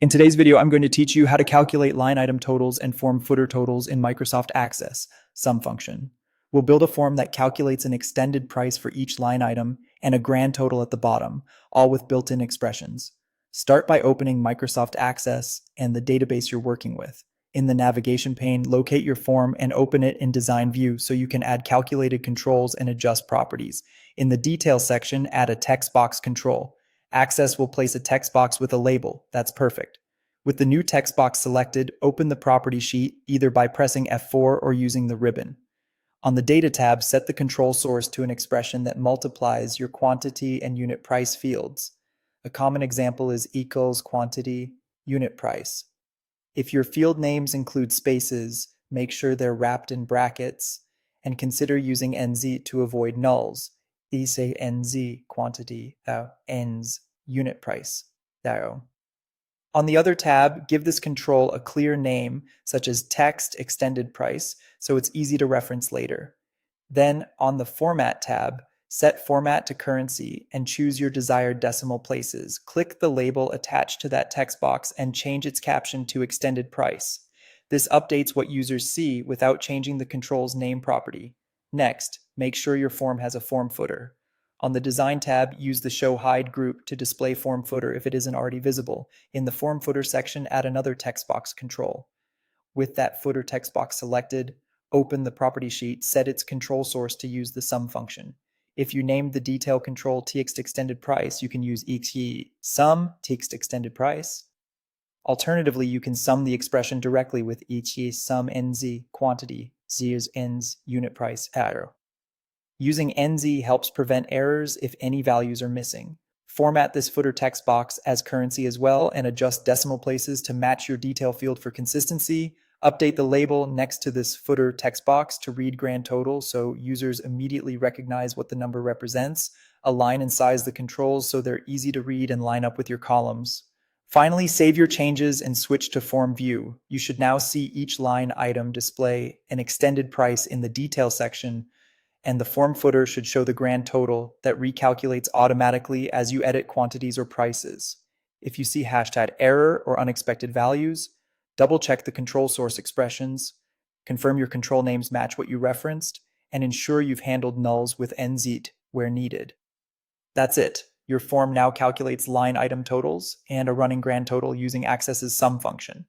In today's video, I'm going to teach you how to calculate line item totals and form footer totals in Microsoft Access, sum function. We'll build a form that calculates an extended price for each line item and a grand total at the bottom, all with built-in expressions. Start by opening Microsoft Access and the database you're working with. In the navigation pane, locate your form and open it in Design View so you can add calculated controls and adjust properties. In the Details section, add a text box control. Access will place a text box with a label. That's perfect. With the new text box selected, open the property sheet either by pressing F4 or using the ribbon. On the Data tab, set the control source to an expression that multiplies your quantity and unit price fields. A common example is equals quantity unit price. If your field names include spaces, make sure they're wrapped in brackets, and consider using NZ to avoid nulls. These say NZ quantity, ENS unit price. On the other tab, give this control a clear name, such as text extended price, so it's easy to reference later. Then, on the Format tab, set Format to currency and choose your desired decimal places. Click the label attached to that text box and change its caption to extended price. This updates what users see without changing the control's name property. Next, make sure your form has a form footer. On the Design tab, use the Show Hide group to display form footer if it isn't already visible. In the form footer section, add another text box control. With that footer text box selected, open the property sheet, set its control source to use the sum function. If you named the detail control text extended price, you can use exe sum text extended price. Alternatively, you can sum the expression directly with exe sum nz quantity, z is ns unit price arrow. Using NZ helps prevent errors if any values are missing. Format this footer text box as currency as well and adjust decimal places to match your detail field for consistency. Update the label next to this footer text box to read grand total so users immediately recognize what the number represents. Align and size the controls so they're easy to read and line up with your columns. Finally, save your changes and switch to form view. You should now see each line item display an extended price in the detail section, and the form footer should show the grand total that recalculates automatically as you edit quantities or prices. If you see hashtag error or unexpected values, double check the control source expressions, confirm your control names match what you referenced, and ensure you've handled nulls with nzit where needed. That's it. Your form now calculates line item totals and a running grand total using Access's sum function.